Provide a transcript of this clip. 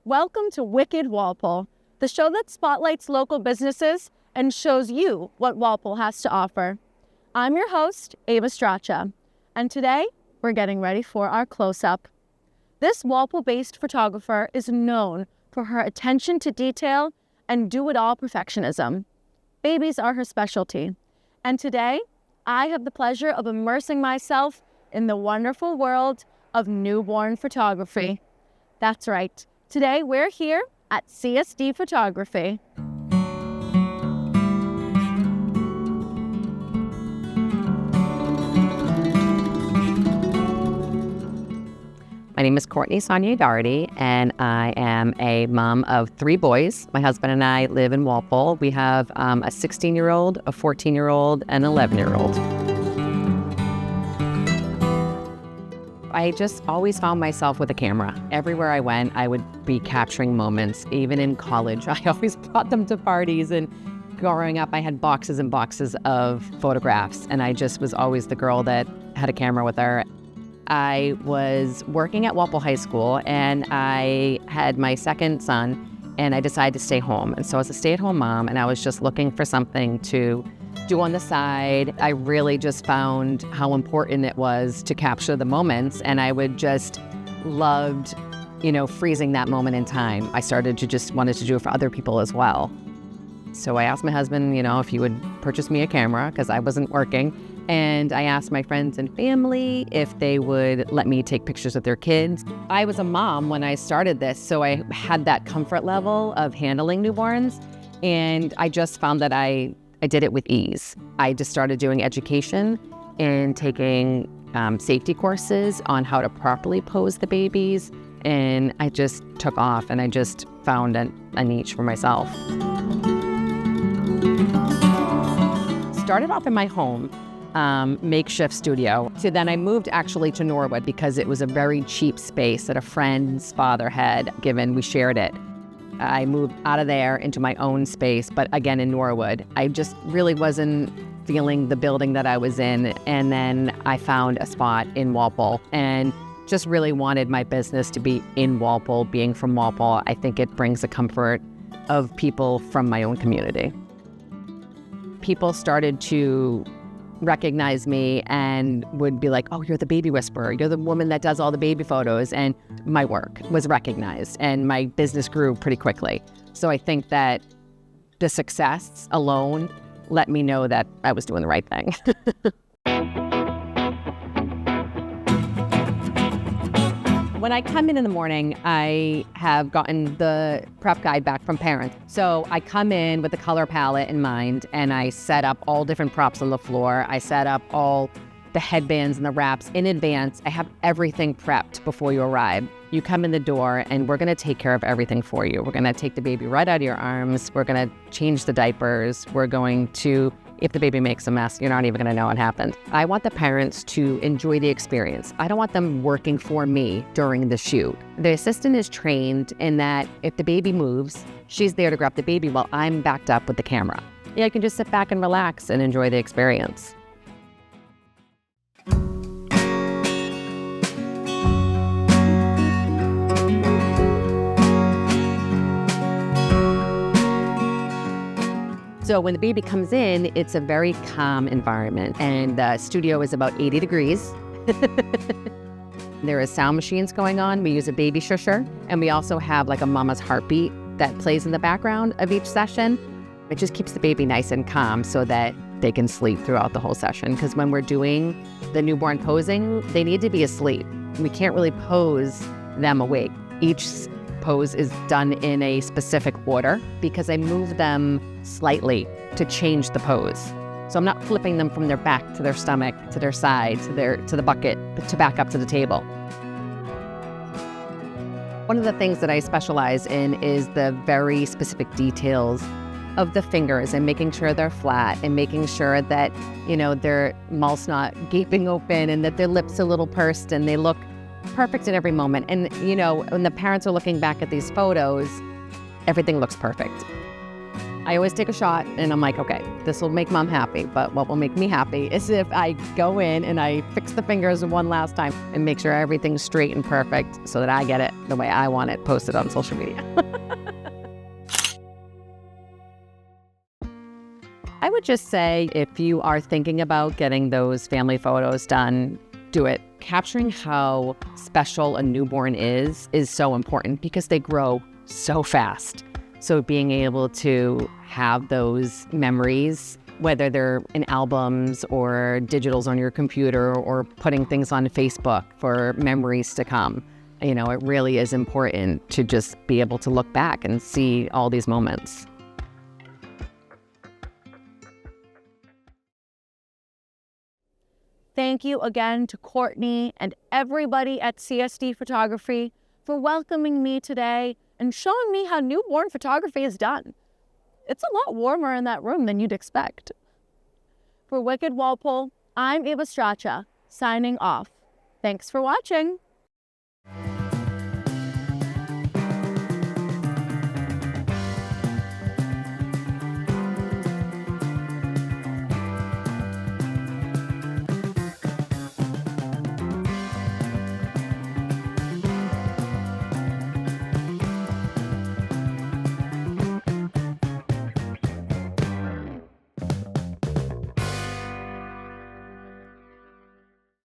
Welcome to Wicked Walpole, the show that spotlights local businesses and shows you what Walpole has to offer. I'm your host, Ava Straccia, and today we're getting ready for our close-up. This Walpole-based photographer is known for her attention to detail and do-it-all perfectionism. Babies are her specialty, and today I have the pleasure of immersing myself in the wonderful world of newborn photography. That's right. Today, we're here at CSD Photography. My name is Courtney Saulnier Doherty, and I am a mom of 3 boys. My husband and I live in Walpole. We have a 16-year-old, a 14-year-old, and an 11-year-old. I just always found myself with a camera. Everywhere I went, I would be capturing moments. Even in college, I always brought them to parties, and growing up, I had boxes and boxes of photographs, and I just was always the girl that had a camera with her. I was working at Walpole High School, and I had my second son, and I decided to stay home. And so I was a stay-at-home mom, and I was just looking for something to do on the side. I really just found how important it was to capture the moments, and I would just loved, freezing that moment in time. I started to just wanted to do it for other people as well. So I asked my husband, if he would purchase me a camera because I wasn't working. And I asked my friends and family if they would let me take pictures of their kids. I was a mom when I started this, so I had that comfort level of handling newborns. And I just found that I did it with ease. I just started doing education and taking safety courses on how to properly pose the babies. And I just took off, and I just found a niche for myself. Started off in my home, makeshift studio. So then I moved actually to Norwood because it was a very cheap space that a friend's father had given. We shared it. I moved out of there into my own space, but again in Norwood. I just really wasn't feeling the building that I was in, and then I found a spot in Walpole and just really wanted my business to be in Walpole. Being from Walpole, I think it brings the comfort of people from my own community. People started to recognize me and would be like, oh, you're the baby whisperer. You're the woman that does all the baby photos. And my work was recognized, and my business grew pretty quickly. So I think that the success alone let me know that I was doing the right thing. When I come in the morning, I have gotten the prep guide back from parents. So I come in with the color palette in mind, and I set up all different props on the floor. I set up all the headbands and the wraps in advance. I have everything prepped before you arrive. You come in the door, and we're gonna take care of everything for you. We're gonna take the baby right out of your arms. We're gonna change the diapers. We're going to, if the baby makes a mess, you're not even gonna know what happened. I want the parents to enjoy the experience. I don't want them working for me during the shoot. The assistant is trained in that if the baby moves, she's there to grab the baby while I'm backed up with the camera. You can just sit back and relax and enjoy the experience. So when the baby comes in, it's a very calm environment, and the studio is about 80 degrees. There is sound machines going on. We use a baby shusher, and we also have like a mama's heartbeat that plays in the background of each session. It just keeps the baby nice and calm so that they can sleep throughout the whole session. Because when we're doing the newborn posing, they need to be asleep. We can't really pose them awake. Each pose is done in a specific order because I move them slightly to change the pose. So I'm not flipping them from their back to their stomach, to their side, to the bucket, to back up to the table. One of the things that I specialize in is the very specific details of the fingers and making sure they're flat and making sure that, their mouth's not gaping open and that their lips are a little pursed and they look perfect in every moment. And, when the parents are looking back at these photos, everything looks perfect. I always take a shot and I'm like, okay, this will make mom happy. But what will make me happy is if I go in and I fix the fingers one last time and make sure everything's straight and perfect so that I get it the way I want it posted on social media. I would just say if you are thinking about getting those family photos done, do it. Capturing how special a newborn is so important because they grow so fast. So being able to have those memories, whether they're in albums or digitals on your computer or putting things on Facebook for memories to come, it really is important to just be able to look back and see all these moments. Thank you again to Courtney and everybody at CSD Photography for welcoming me today and showing me how newborn photography is done. It's a lot warmer in that room than you'd expect. For Wicked Walpole, I'm Eva Straccia, signing off. Thanks for watching.